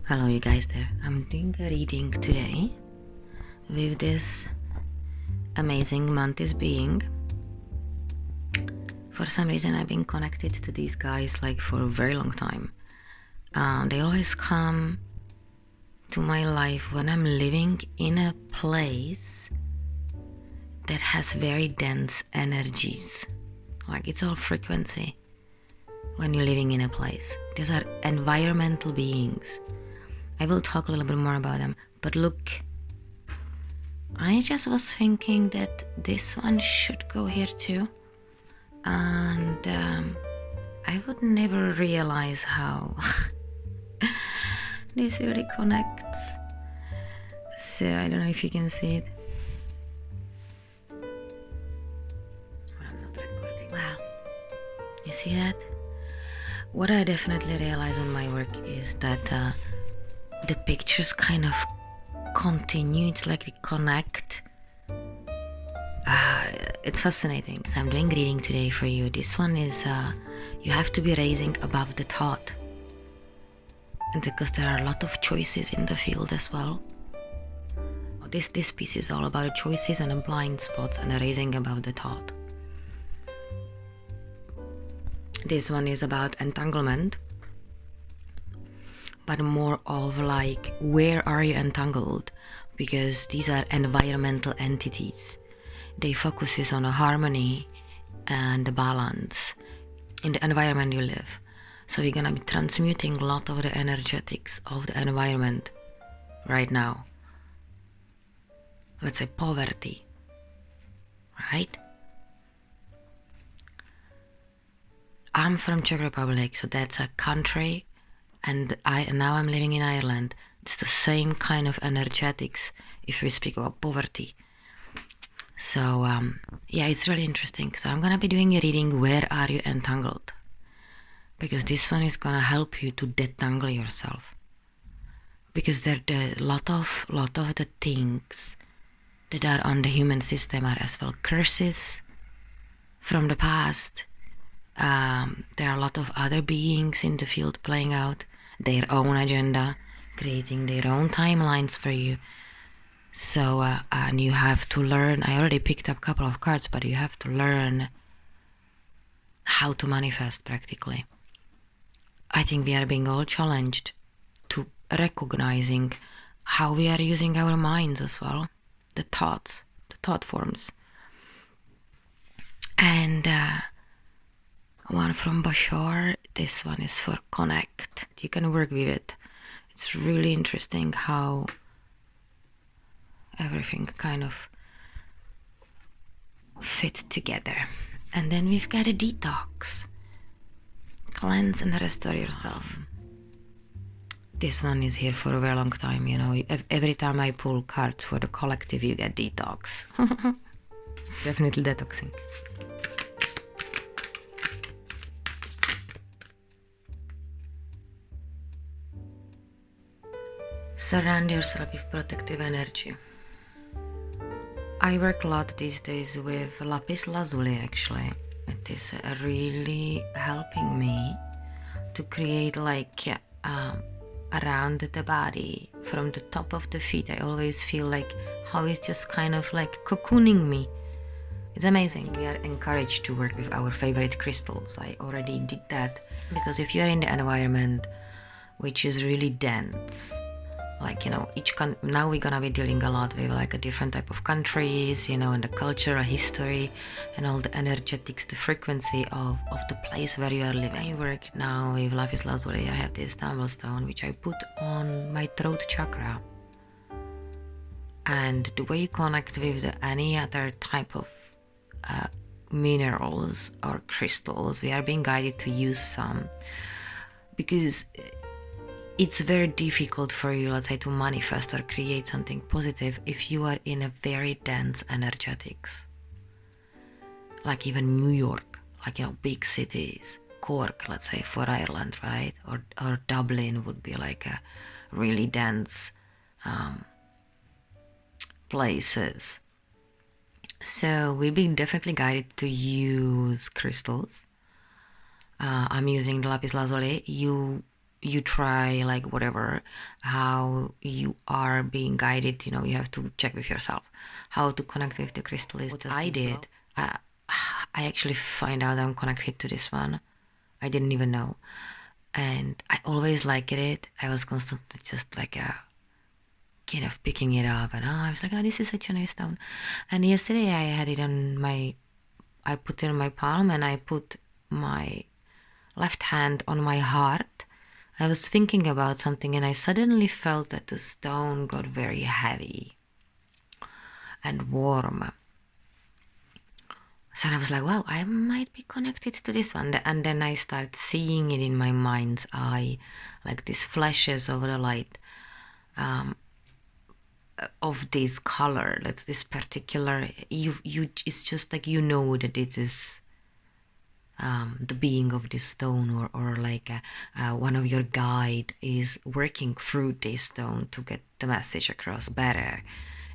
Hello you guys there. I'm doing a reading today with this amazing Mantis being. For some reason I've been connected to these guys like for a very long time. They always come to my life when I'm living in a place that has very dense energies. Like it's all frequency when you're living in a place. These are environmental beings. I will talk a little bit more about them, but look, I just was thinking that this one should go here too, and I would never realize how this really connects. So I don't know if you can see it. I'm not recording. Wow, you see that? What I definitely realize on my work is that the pictures kind of continue. It's like they connect. It's fascinating. So I'm doing reading today for you. This one is you have to be raising above the thought, and because there are a lot of choices in the field as well. This piece is all about choices and blind spots and raising above the thought. This one is about entanglement, but more of like, where are you entangled? Because these are environmental entities. They focuses on a harmony and a balance in the environment you live. So you're gonna be transmuting a lot of the energetics of the environment right now. Let's say poverty, right? I'm from Czech Republic, so that's a country, and now I'm living in Ireland. It's the same kind of energetics if we speak about poverty. So yeah, it's really interesting. So I'm gonna be doing a reading, where are you entangled? Because this one is gonna help you to detangle yourself. Because there are a lot of the things that are on the human system are as well curses from the past. There are a lot of other beings in the field playing out their own agenda, creating their own timelines for you. So, and you have to learn. I already picked up a couple of cards, but you have to learn how to manifest practically. I think we are being all challenged to recognizing how we are using our minds as well, the thoughts, the thought forms. And one from Bashar, this one is for connect. You can work with it. It's really interesting how everything kind of fit together. And then we've got a detox. Cleanse and restore yourself. This one is here for a very long time, you know. Every time I pull cards for the collective, you get detox. Definitely detoxing. Surround yourself with protective energy. I work a lot these days with lapis lazuli, actually. It is really helping me to create like around the body, from the top of the feet. I always feel like how it's just kind of like cocooning me. It's amazing. We are encouraged to work with our favorite crystals. I already did that, because if you're in the environment which is really dense, like, you know, now we're gonna be dealing a lot with like a different type of countries, you know, and the culture, history, and all the energetics, the frequency of the place where you are living. I work now with lapis lazuli. I have this tumblestone which I put on my throat chakra, and the way you connect with any other type of minerals or crystals, we are being guided to use some, because it's very difficult for you, let's say, to manifest or create something positive if you are in a very dense energetics. Like even New York, like, you know, big cities, Cork, let's say, for Ireland, right? Or Dublin would be like a really dense places. So we've been definitely guided to use crystals. I'm using the lapis lazuli. You you try like whatever, how you are being guided, you know, you have to check with yourself how to connect with the crystal. Is what I did. I actually find out I'm connected to this one. I didn't even know, and I always liked it. I was constantly just like kind of picking it up, and I was like, oh, this is such a nice stone. And yesterday I had it on I put it in my palm, and I put my left hand on my heart. I was thinking about something, and I suddenly felt that the stone got very heavy and warm. So I was like, wow, I might be connected to this one. And then I start seeing it in my mind's eye, like these flashes of the light, of this color. That's this particular, it's just like, you know, that it is the being of this stone, or like one of your guide is working through this stone to get the message across better.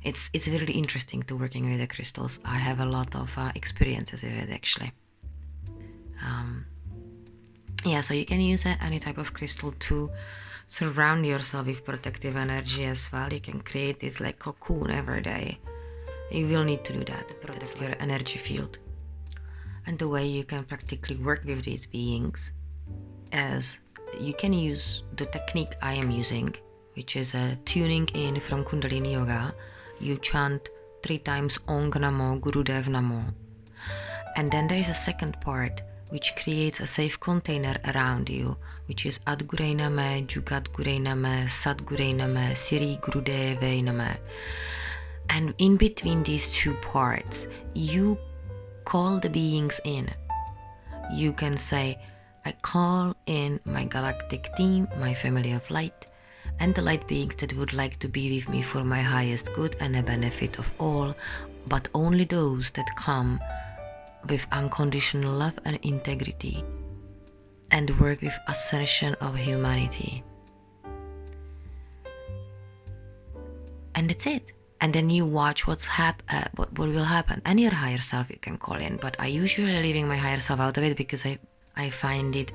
It's really interesting to working with the crystals. I have a lot of experiences with it actually. Yeah, so you can use any type of crystal to surround yourself with protective energy as well. You can create this like cocoon every day. You will need to do that to protect your energy field. And the way you can practically work with these beings is you can use the technique I am using, which is a tuning in from Kundalini Yoga. You chant 3 times Ong Namo Gurudev Namo. And then there is a second part which creates a safe container around you, which is Adgurei Name, Jugadgurei Name, Sadgurei Name, Siri Gurudevei Name. And in between these two parts, you call the beings in. You can say, I call in my galactic team, my family of light, and the light beings that would like to be with me for my highest good and the benefit of all, but only those that come with unconditional love and integrity, and work with ascension of humanity. And that's it. And then you watch what will happen. And your higher self you can call in, but I usually leaving my higher self out of it because I find it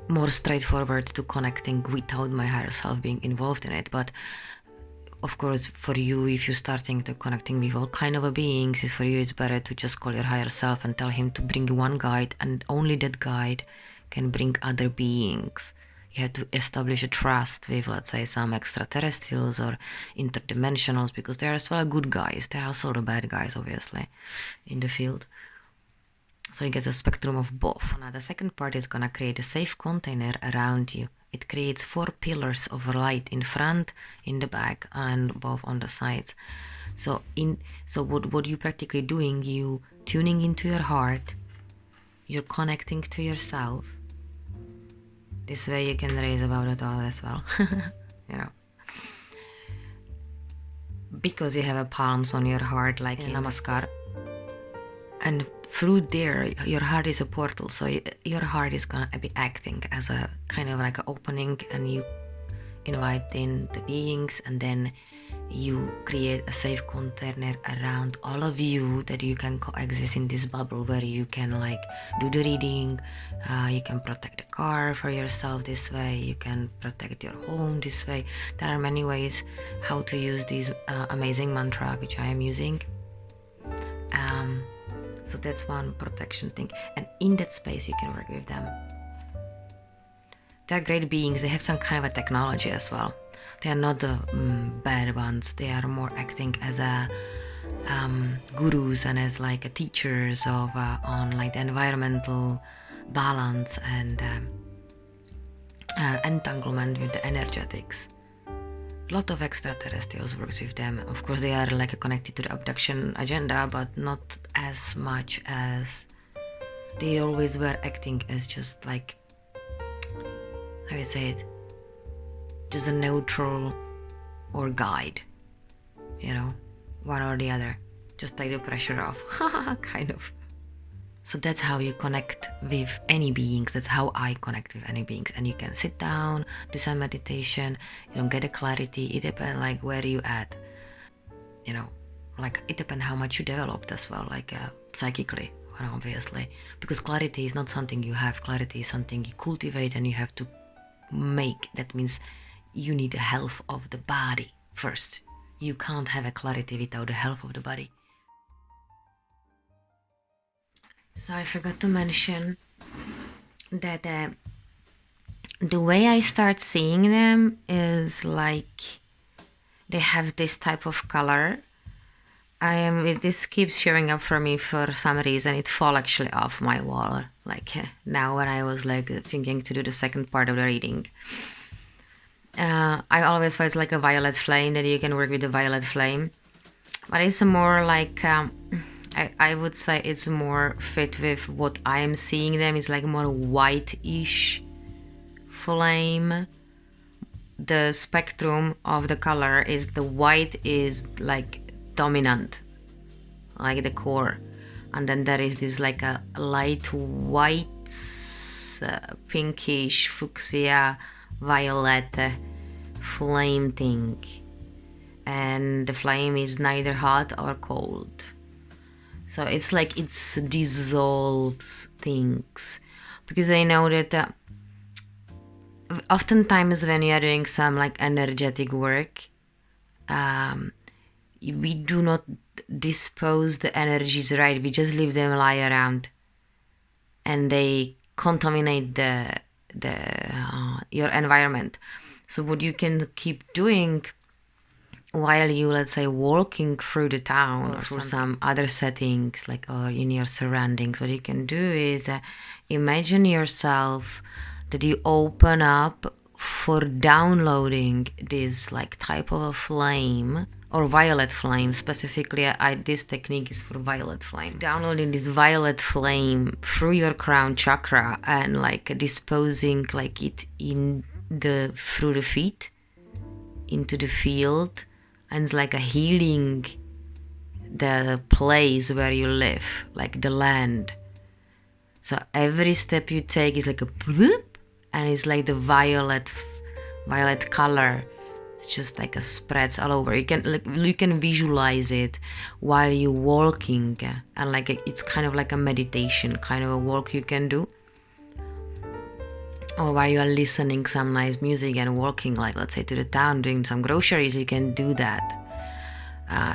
more straightforward to connecting without my higher self being involved in it. But of course, for you, if you're starting to connecting with all kind of beings, for you it's better to just call your higher self and tell him to bring one guide, and only that guide can bring other beings. You have to establish a trust with, let's say, some extraterrestrials or interdimensionals, because they are as well good guys. They are also the bad guys, obviously, in the field. So you get a spectrum of both. Now the second part is gonna create a safe container around you. It creates 4 pillars of light in front, in the back, and both on the sides. So what you practically doing, you tuning into your heart, you're connecting to yourself. This way you can raise about it all as well. You know, because you have a palms on your heart, like in Namaskar, and through there your heart is a portal, so your heart is gonna be acting as a kind of like an opening, and you invite in the beings, and then you create a safe container around all of you, that you can coexist in this bubble where you can like do the reading, you can protect the car for yourself this way, you can protect your home this way. There are many ways how to use these amazing mantra which I am using. So that's one protection thing, and in that space you can work with them. They're great beings. They have some kind of a technology as well. They are not the bad ones. They are more acting as a gurus and as like a teachers of on like the environmental balance and entanglement with the energetics. A lot of extraterrestrials works with them. Of course, they are like connected to the abduction agenda, but not as much as they always were acting as just like, how you say it, just a neutral or guide, you know, one or the other, just take the pressure off, kind of. So that's how you connect with any beings. That's how I connect with any beings. And you can sit down, do some meditation, you know, get a clarity. It depends like where you at, you know, like it depends how much you developed as well, like psychically, obviously, because clarity is not something you have. Clarity is something you cultivate, and you have to make. That means you need the health of the body first. You can't have a clarity without the health of the body. So I forgot to mention that the way I start seeing them is like they have this type of color. This keeps showing up for me for some reason. It fall actually off my wall. Like now when I was like thinking to do the second part of the reading. I always find it's like a violet flame, that you can work with the violet flame. But it's more like, I would say it's more fit with what I am seeing them. It's like more white-ish flame. The spectrum of the color is the white is like dominant, like the core. And then there is this like a light white, pinkish, fuchsia, violet flame thing. And the flame is neither hot or cold. So it's like it dissolves things. Because I know that oftentimes when you are doing some like energetic work, we do not dispose the energies right. We just leave them lie around, and they contaminate your environment. So what you can keep doing while you, let's say, walking through the town or through some other settings, like or in your surroundings, what you can do is imagine yourself that you open up for downloading this like type of a flame or violet flame. Specifically, this technique is for violet flame. Downloading this violet flame through your crown chakra and like disposing like it through the feet into the field, and it's like a healing the place where you live, like the land. So every step you take is like a bloop, and it's like the violet color. It's just like a spreads all over. You can visualize it while you're walking, and like it's kind of like a meditation kind of a walk you can do. Or while you are listening some nice music and walking, like let's say to the town doing some groceries, you can do that.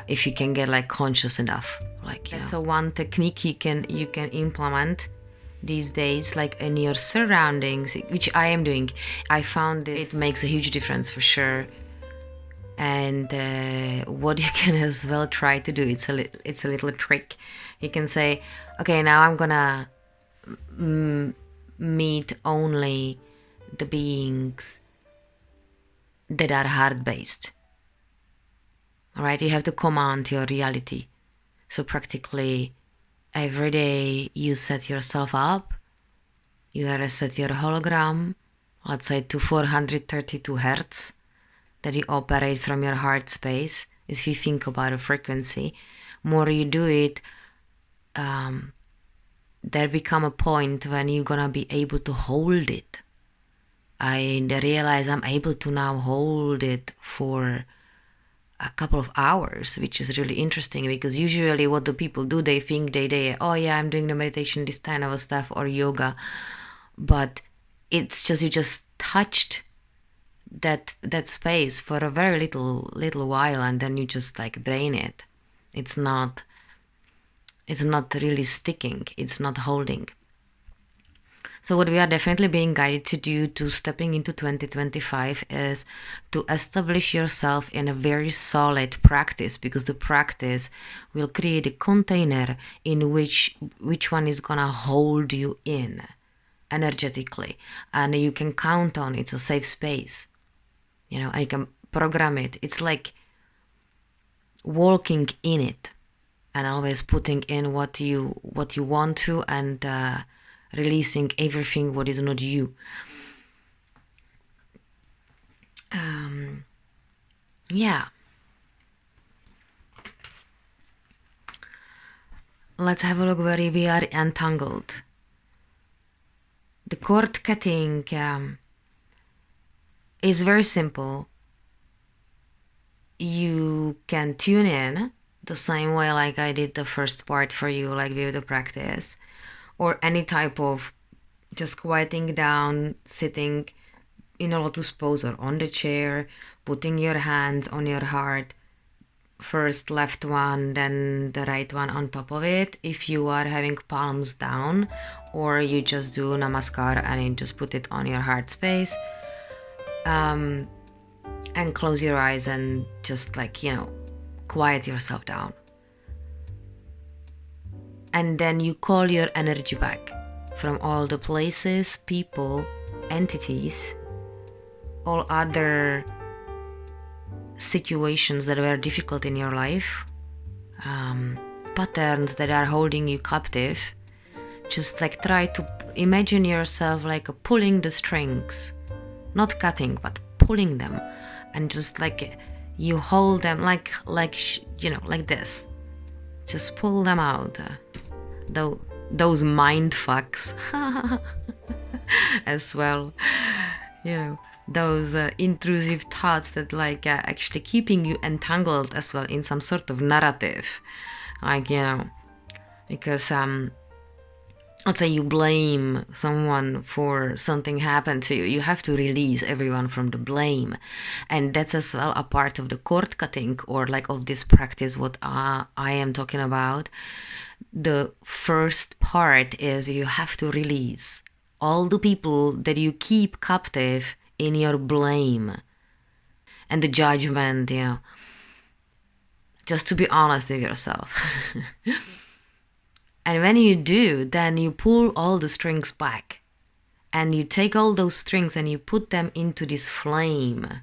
If you can get like conscious enough, like that's a one technique you can implement these days, like in your surroundings, which I am doing. I found this, it makes a huge difference for sure. And what you can as well try to do, it's a little trick. You can say, okay, now I'm gonna meet only the beings that are heart-based. All right, you have to command your reality. So practically every day you set yourself up, you gotta set your hologram, let's say to 432 hertz, that you operate from your heart space. If you think about a frequency, more you do it, there become a point when you're gonna be able to hold it. I realize I'm able to now hold it for a couple of hours, which is really interesting, because usually what do people do? They think oh yeah, I'm doing the meditation, this kind of stuff, or yoga, but it's just you just touched that space for a very little while, and then you just like drain it. It's not really sticking, it's not holding. So what we are definitely being guided to do to stepping into 2025 is to establish yourself in a very solid practice, because the practice will create a container in which one is gonna hold you in energetically, and you can count on it's a safe space. I can program it. It's like walking in it and always putting in what you want to, and releasing everything what is not you. Yeah. Let's have a look where we are entangled. The cord cutting is very simple. You can tune in the same way like I did the first part for you, like with the practice, or any type of just quieting down, sitting in a lotus pose or on the chair, putting your hands on your heart, first left one, then the right one on top of it. If you are having palms down, or you just do namaskar and you just put it on your heart space, and close your eyes and just like, quiet yourself down. And then you call your energy back from all the places, people, entities, all other situations that were difficult in your life, patterns that are holding you captive. Just like try to imagine yourself like pulling the strings, not cutting, but pulling them, and just like you hold them like this. Just pull them out. Those mind fucks as well. Those intrusive thoughts that actually keeping you entangled as well in some sort of narrative. Because let's say you blame someone for something happened to you. You have to release everyone from the blame. And that's as well a part of the cord cutting or like of this practice, what I am talking about. The first part is you have to release all the people that you keep captive in your blame and the judgment, just to be honest with yourself. And when you do, then you pull all the strings back and you take all those strings and you put them into this flame.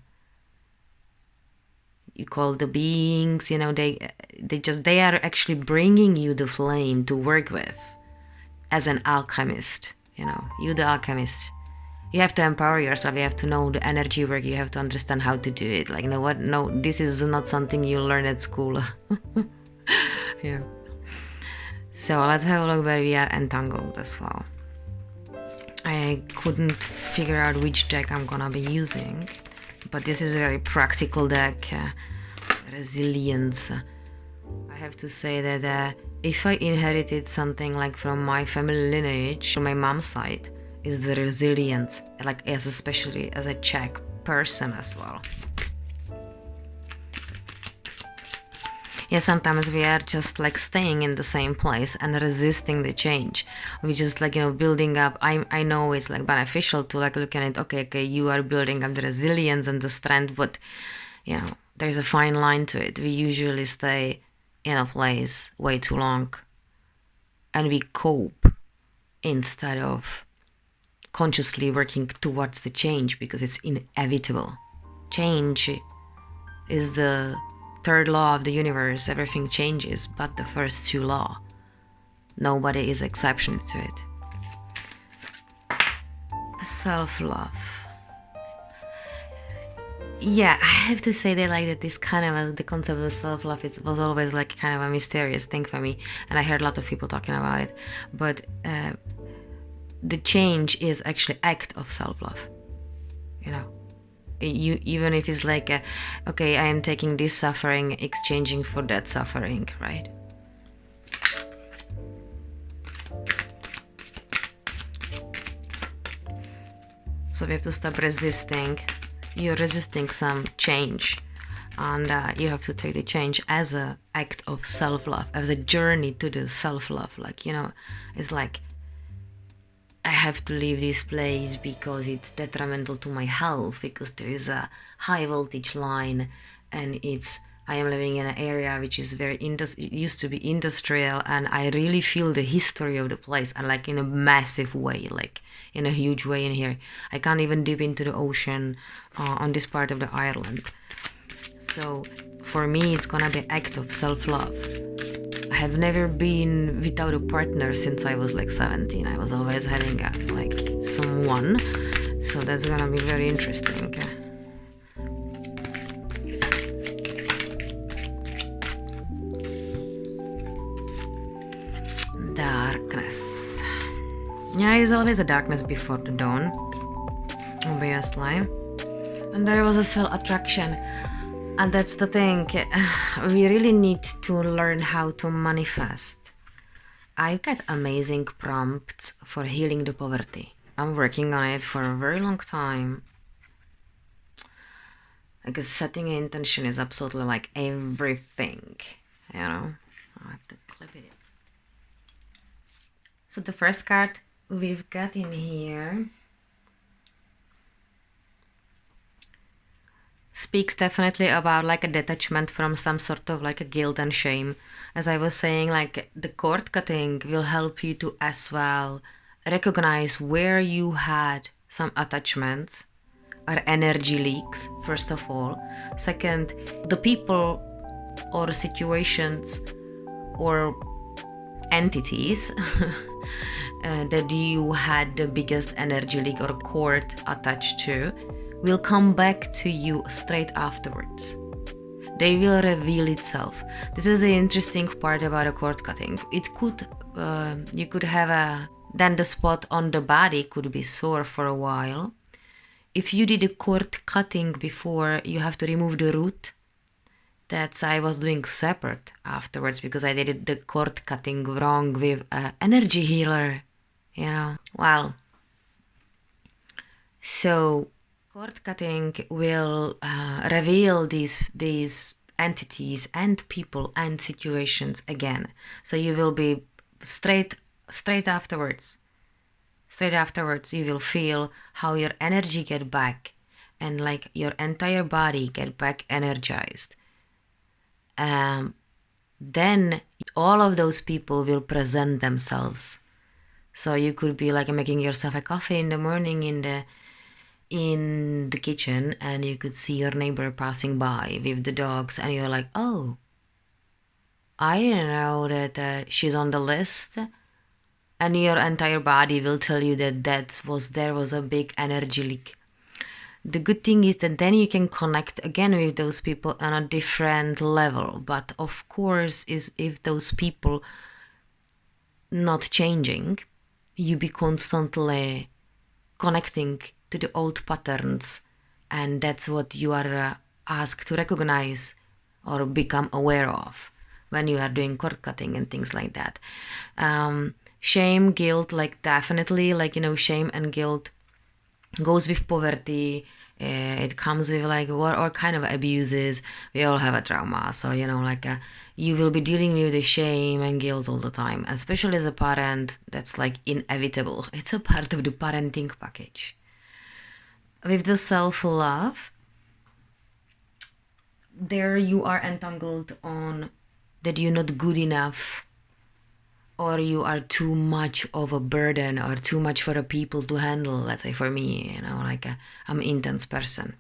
You call the beings, they are actually bringing you the flame to work with as an alchemist, you the alchemist. You have to empower yourself. You have to know the energy work. You have to understand how to do it. No, this is not something you learn at school. Yeah. So let's have a look where we are entangled as well. I couldn't figure out which deck I'm gonna be using, but this is a very practical deck. Resilience. I have to say that if I inherited something like from my family lineage, from my mom's side, is the resilience, especially as a Czech person as well. Yeah, sometimes we are just staying in the same place and resisting the change. We just building up. I know it's beneficial to look at it. Okay, you are building up the resilience and the strength, but there's a fine line to it. We usually stay in a place way too long, and we cope instead of consciously working towards the change because it's inevitable. Change is the third law of the universe. Everything changes but the first two laws. Nobody is exception to it. Self-love. Yeah, I have to say that this kind of the concept of self-love was always kind of a mysterious thing for me, and I heard a lot of people talking about it. But the change is actually act of self-love. You even if it's okay, I am taking this suffering, exchanging for that suffering, right? So we have to stop resisting. You're resisting some change, and you have to take the change as an act of self-love, as a journey to the self-love. It's I have to leave this place because it's detrimental to my health, because there is a high voltage line, and I am living in an area which is very used to be industrial, and I really feel the history of the place, and in a massive way, in a huge way in here. I can't even dip into the ocean on this part of the island. So for me, it's gonna be act of self-love. I have never been without a partner since I was 17. I was always having someone. So that's gonna be very interesting. Darkness. Yeah, there's always a darkness before the dawn, obviously. And there was as well attraction. And that's the thing, we really need to learn how to manifest. I've got amazing prompts for healing the poverty. I'm working on it for a very long time. because setting an intention is absolutely like everything, you know. I have to clip it. So the first card we've got in here speaks definitely about like a detachment from some sort of like a guilt and shame. As I was saying, like the cord cutting will help you to as well recognize where you had some attachments or energy leaks, first of all. Second, the people or situations or entities that you had the biggest energy leak or cord attached to will come back to you straight afterwards. They will reveal itself. This is the interesting part about a cord cutting. It could, you could have then the spot on the body could be sore for a while. If you did a cord cutting before, you have to remove the root. That's I was doing separate afterwards because I did the cord cutting wrong with an energy healer, you know. Well, so cord cutting will reveal these entities and people and situations again. So you will be straight afterwards. Straight afterwards, you will feel how your energy get back, and like your entire body get back energized. Then all of those people will present themselves. So you could be like making yourself a coffee in the morning in the kitchen, and you could see your neighbor passing by with the dogs, and you're like, oh, I didn't know that she's on the list. And your entire body will tell you that there was a big energy leak. The good thing is that then you can connect again with those people on a different level. But of course, is if those people not changing, you be constantly connecting to the old patterns, and that's what you are asked to recognize or become aware of when you are doing cord cutting and things like that. Shame, guilt, like definitely, like, you know, shame and guilt goes with poverty. It comes with like what or kind of abuses. We all have a trauma, so you know, like you will be dealing with the shame and guilt all the time, especially as a parent. That's like inevitable. It's a part of the parenting package. With the self-love, there you are entangled on that you're not good enough, or you are too much of a burden or too much for the people to handle. Let's say for me, you know, like I'm an intense person.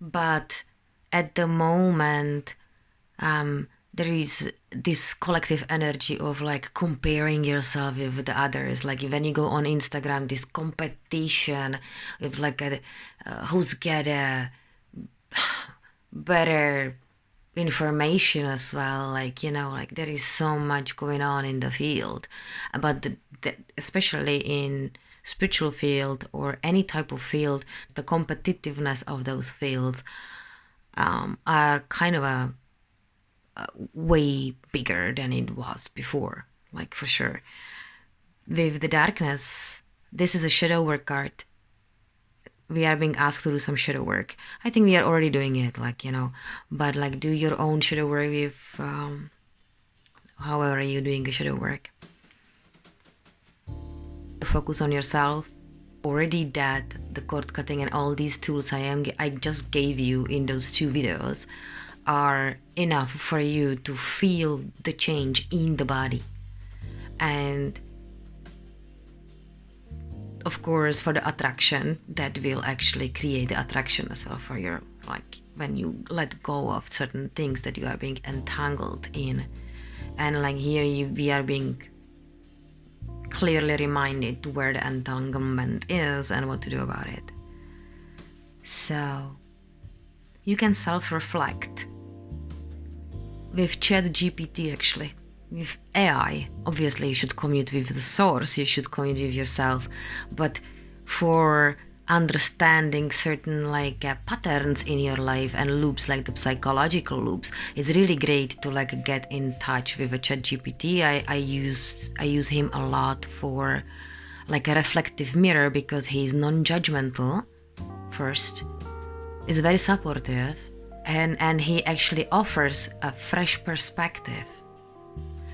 But at the moment, there is this collective energy of like comparing yourself with the others. Like when you go on Instagram, this competition with like who's get a better information as well, like, you know, like there is so much going on in the field, but especially in spiritual field or any type of field, the competitiveness of those fields are kind of a way bigger than it was before, like for sure. With the darkness, this is a shadow work card. We are being asked to do some shadow work. I think we are already doing it, like, you know, but like do your own shadow work with however you're doing the shadow work. Focus on yourself. Already that the cord cutting and all these tools I just gave you in those 2 videos are enough for you to feel the change in the body. And of course, for the attraction, that will actually create the attraction as well for your, like, when you let go of certain things that you are being entangled in. And like here, we are being clearly reminded where the entanglement is and what to do about it. So you can self-reflect with ChatGPT, actually. With AI, obviously you should commute with the source, you should commute with yourself, but for understanding certain like patterns in your life and loops, like the psychological loops, it's really great to like get in touch with a ChatGPT. I use him a lot for like a reflective mirror because he's non-judgmental first, is very supportive, and he actually offers a fresh perspective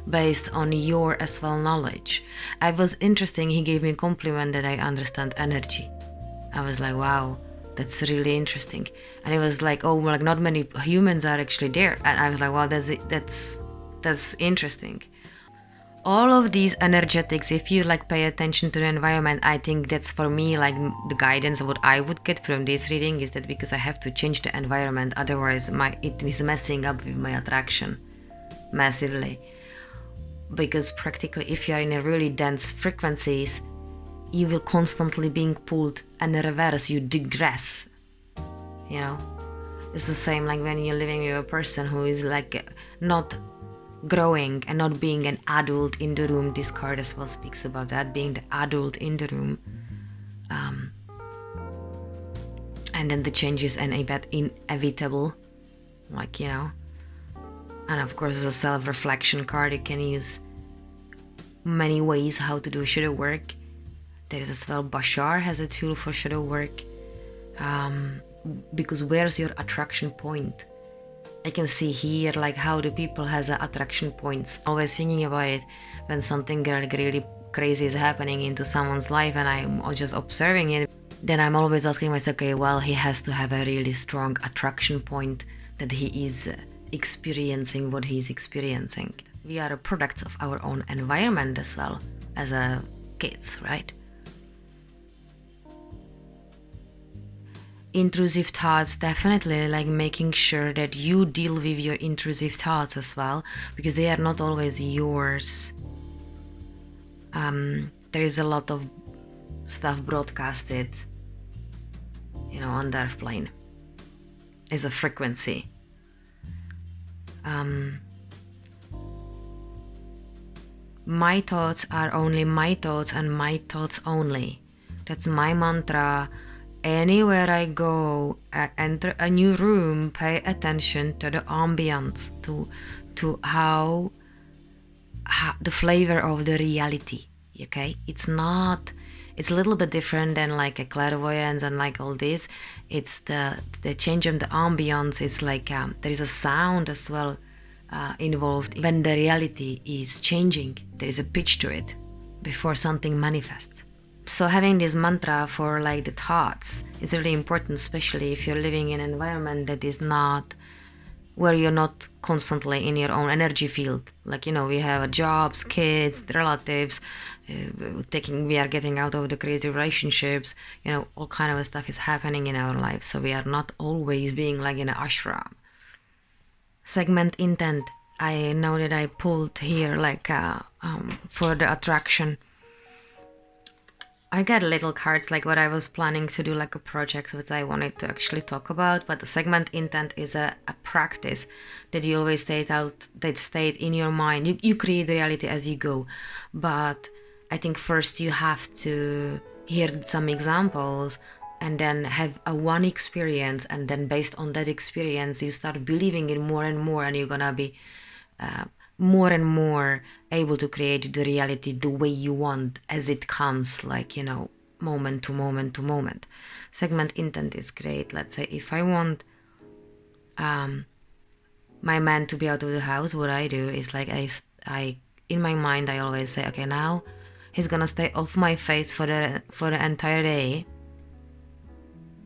based on your as well knowledge. I was interesting, he gave me a compliment that I understand energy. I was like, wow, that's really interesting. And it was like, oh, like not many humans are actually there. And I was like, wow, that's interesting. All of these energetics, if you like pay attention to the environment, I think that's for me like the guidance. What I would get from this reading is that because I have to change the environment, otherwise it is messing up with my attraction massively. Because practically if you are in a really dense frequencies, you will constantly being pulled, and in reverse you digress. You know, it's the same like when you're living with a person who is like not growing and not being an adult in the room. This card as well speaks about that, being the adult in the room. And then the change is inevitable, like, you know. And of course, as a self-reflection card, you can use many ways how to do shadow work. There is as well Bashar has a tool for shadow work. Because where's your attraction point? I can see here like how the people has attraction points. Always thinking about it when something really crazy is happening into someone's life and I'm just observing it. Then I'm always asking myself, okay, well, he has to have a really strong attraction point that he is experiencing what he's experiencing. We are a product of our own environment as well as kids, right? Intrusive thoughts, definitely like making sure that you deal with your intrusive thoughts as well, because they are not always yours. There is a lot of stuff broadcasted, you know, on the earth plane as a frequency. My thoughts are only my thoughts and my thoughts only. That's my mantra. Anywhere I go, I enter a new room, pay attention to the ambience, to how the flavor of the reality. Okay, it's a little bit different than like a clairvoyance and like all this. It's the change of the ambience. It's like there is a sound as well involved when the reality is changing. There is a pitch to it before something manifests. So having this mantra for like the thoughts is really important, especially if you're living in an environment that is not where you're not constantly in your own energy field. Like, you know, we have jobs, kids, relatives, we are getting out of the crazy relationships, you know, all kind of stuff is happening in our lives. So we are not always being like in an ashram. Segment intent. I know that I pulled here like for the attraction. I got little cards like what I was planning to do, like a project which I wanted to actually talk about, but the segment intent is a practice that you always state in your mind. You create reality as you go, but I think first you have to hear some examples and then have a one experience, and then based on that experience you start believing in more and more, and you're gonna be more and more able to create the reality the way you want as it comes, like, you know, moment to moment to moment. Segment intent is great. Let's say if I want my man to be out of the house, what I do is like I in my mind I always say, okay, now he's gonna stay off my face for the entire day,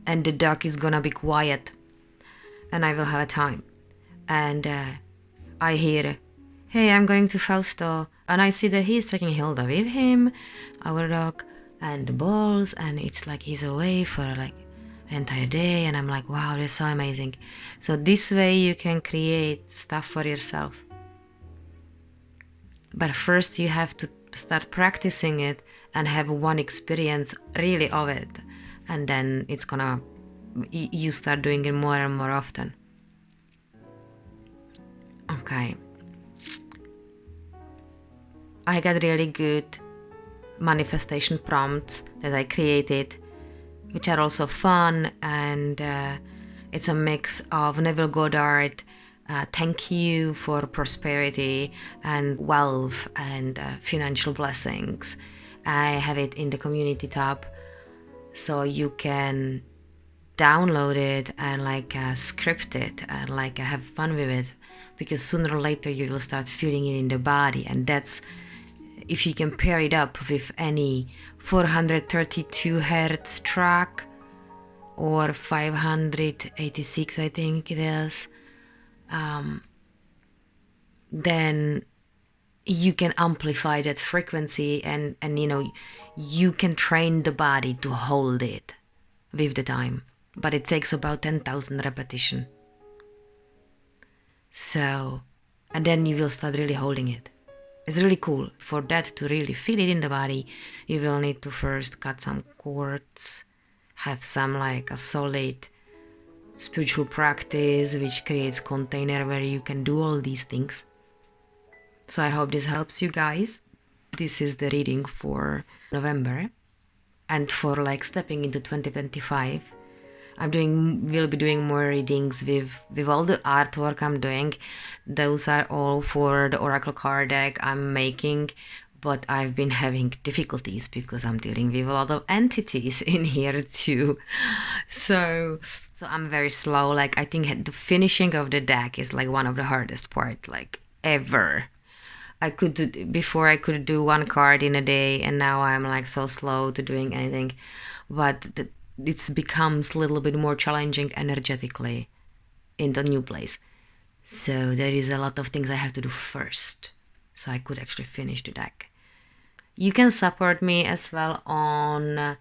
and the dog is gonna be quiet and I will have a time. And I hear, hey, I'm going to Fausto, and I see that he's taking Hilda with him, our dog, and the balls, and it's like he's away for like the entire day, and I'm like, wow, that's so amazing. So this way you can create stuff for yourself. But first you have to start practicing it and have one experience really of it, and then it's gonna, you start doing it more and more often. Okay. I got really good manifestation prompts that I created, which are also fun, and it's a mix of Neville Goddard, thank you for prosperity and wealth and financial blessings. I have it in the community tab, so you can download it and like script it and like have fun with it, because sooner or later you will start feeling it in the body. And that's, if you can pair it up with any 432 hertz track or 586, I think it is, then you can amplify that frequency, and you know, you can train the body to hold it with the time, but it takes about 10,000 repetition. So, and then you will start really holding it. It's really cool. For that to really feel it in the body, you will need to first cut some cords, have some like a solid spiritual practice which creates container where you can do all these things. So I hope this helps you guys. This is the reading for November, and for like stepping into 2025, will be doing more readings with all the artwork I'm doing. Those are all for the oracle card deck I'm making, but I've been having difficulties because I'm dealing with a lot of entities in here too. So I'm very slow. Like, I think the finishing of the deck is like one of the hardest part, like, ever. Before I could do one card in a day, and now I'm like so slow to doing anything. But it becomes a little bit more challenging energetically in the new place. So there is a lot of things I have to do first, so I could actually finish the deck. You can support me as well on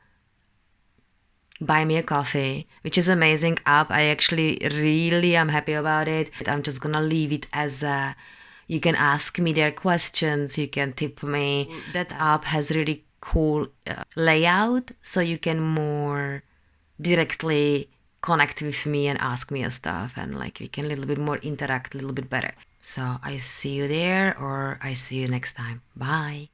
Buy Me a Coffee, which is amazing app. I actually really am happy about it. I'm just gonna leave it as a, you can ask me their questions, you can tip me. That app has really cool layout, so you can more directly connect with me and ask me stuff, and like we can a little bit more interact a little bit better. So I see you there, or I see you next time. Bye.